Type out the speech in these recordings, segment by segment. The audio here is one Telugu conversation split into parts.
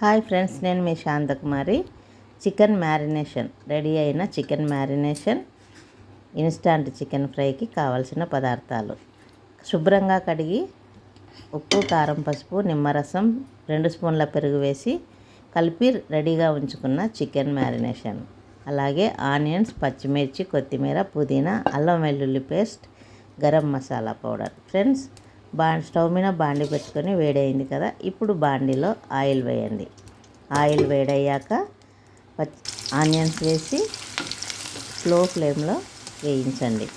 హాయ్ ఫ్రెండ్స్, నేను మీ శాంతకుమారి. చికెన్ మ్యారినేషన్ రెడీ అయిన చికెన్ మ్యారినేషన్ ఇన్స్టాంట్ చికెన్ ఫ్రైకి కావాల్సిన పదార్థాలు: శుభ్రంగా కడిగి ఉప్పు, కారం, పసుపు, నిమ్మరసం, 2 స్పూన్ల పెరుగు వేసి కలిపి రెడీగా ఉంచుకున్న చికెన్ మ్యారినేషన్. అలాగే ఆనియన్స్, పచ్చిమిర్చి, కొత్తిమీర, పుదీనా, అల్లం వెల్లుల్లి paste, garam masala powder. Friends, stove మీద బాండి పెట్టుకొని వేడైంది కదా, ఇప్పుడు బాండిలో ఆయిల్ వేయండి. ఆయిల్ వేడయ్యాక ఆనియన్స్ వేసి స్లో ఫ్లేమ్లో వేయించండి.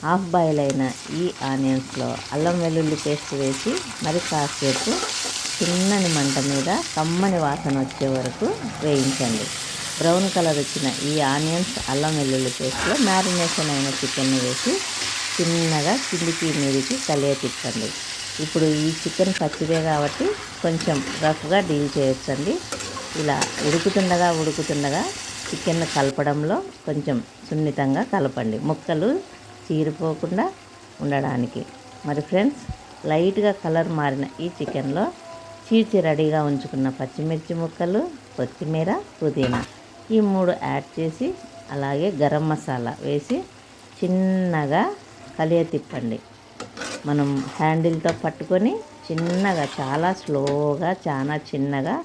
హాఫ్ బాయిల్ అయిన ఈ ఆనియన్స్లో అల్లం వెల్లుల్లి పేస్ట్ వేసి మరి కాసేపు చిన్నని మంట మీద కమ్మని వాసన వచ్చే వరకు వేయించండి. బ్రౌన్ కలర్ వచ్చిన ఈ ఆనియన్స్, అల్లం వెల్లుల్లి పేస్ట్లో మ్యారినేషన్ అయిన చికెన్ని వేసి చిన్నగా కిందికి మీదికి తిప్పండి. ఇప్పుడు ఈ చికెన్ పచ్చిదే కాబట్టి కొంచెం రఫ్గా డీల్ చేయొచ్చండి. ఇలా ఉడుకుతుండగా చికెన్ కలపడంలో కొంచెం సున్నితంగా కలపండి, ముక్కలు చీరిపోకుండా ఉండడానికి. మరి ఫ్రెండ్స్, లైట్గా కలర్ మారిన ఈ చికెన్లో చీల్చి రెడీగా ఉంచుకున్న పచ్చిమిర్చి ముక్కలు, కొత్తిమీర, పుదీనా ఈ 3 యాడ్ చేసి అలాగే గరం మసాలా వేసి చిన్నగా తిప్పండి. మనం హ్యాండిల్తో పట్టుకొని చిన్నగా, చాలా స్లోగా, చాలా చిన్నగా,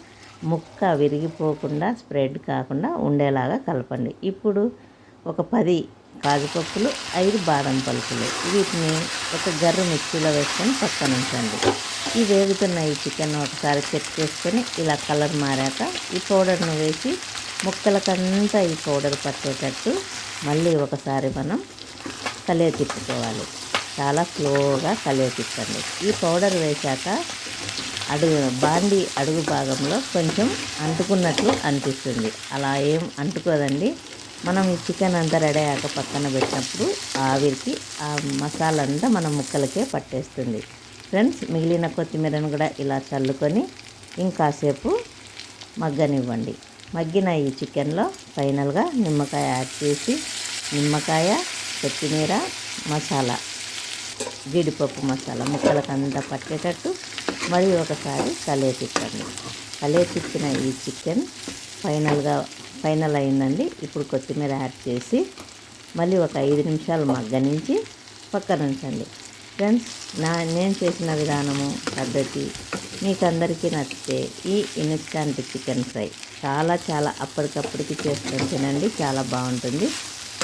ముక్క విరిగిపోకుండా, స్ప్రెడ్ కాకుండా ఉండేలాగా కలపండి. ఇప్పుడు ఒక 10 కాజు పప్పులు, 5 బాదం పలుకులు వీటిని ఒక గర్రు మిక్సీలో వేసుకొని పక్కన ఉంచండి. ఈ వేగుతున్న ఈ చికెన్ ఒకసారి చెక్ చేసుకొని ఇలా కలర్ మారాక ఈ పౌడర్ను వేసి ముక్కలకంతా ఈ పౌడర్ పట్టేటట్టు మళ్ళీ ఒకసారి మనం తిప్పుకోవాలి. చాలా స్లోగా తిప్పండి. ఈ పౌడర్ వేశాక బాండి అడుగు భాగంలో కొంచెం అంటుకున్నట్లు అనిపిస్తుంది. అలా ఏం అంటుకోదండి. మనం ఈ చికెన్ అంతా రెడీ అయ్యాక పక్కన పెట్టినప్పుడు ఆవిరికి ఆ మసాలా అంతా మన ముక్కలకే పట్టేస్తుంది. ఫ్రెండ్స్, మిగిలిన కొత్తిమీరను కూడా ఇలా చల్లుకొని ఇంకాసేపు మగ్గనివ్వండి. మగ్గిన ఈ చికెన్లో ఫైనల్గా నిమ్మకాయ యాడ్ చేసి నిమ్మకాయ, కొత్తిమీర, మసాలా, జీడిపప్పు మసాలా ముక్కలకు అంతా పట్టేటట్టు మరి ఒకసారి తిప్పండి. తిప్పిన ఈ చికెన్ ఫైనల్ అయిందండి. ఇప్పుడు కొత్తిమీర యాడ్ చేసి మళ్ళీ ఒక 5 నిమిషాలు మగ్గనించి పక్కన ఉంచండి. ఫ్రెండ్స్, నేను చేసిన విధానము, పద్ధతి మీకు అందరికీ నచ్చితే ఈ ఇన్స్టాంట్ చికెన్ ఫ్రై చాలా అప్పటికప్పటికి చేసుకొని తినండి. చాలా బాగుంటుంది.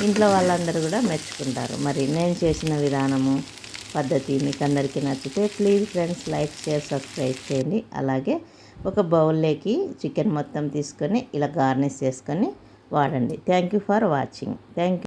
ఇంట్లో వాళ్ళందరూ కూడా మెచ్చుకుంటారు. మరి నేను చేసిన విధానము, పద్ధతి మీకు అందరికీ నచ్చితే please friends, like, share, subscribe చేయండి. అలాగే ఒక బౌల్లోకి చికెన్ మొత్తం తీసుకొని ఇలా గార్నిష్ చేసుకొని వాడండి. Thank you for watching. Thank you.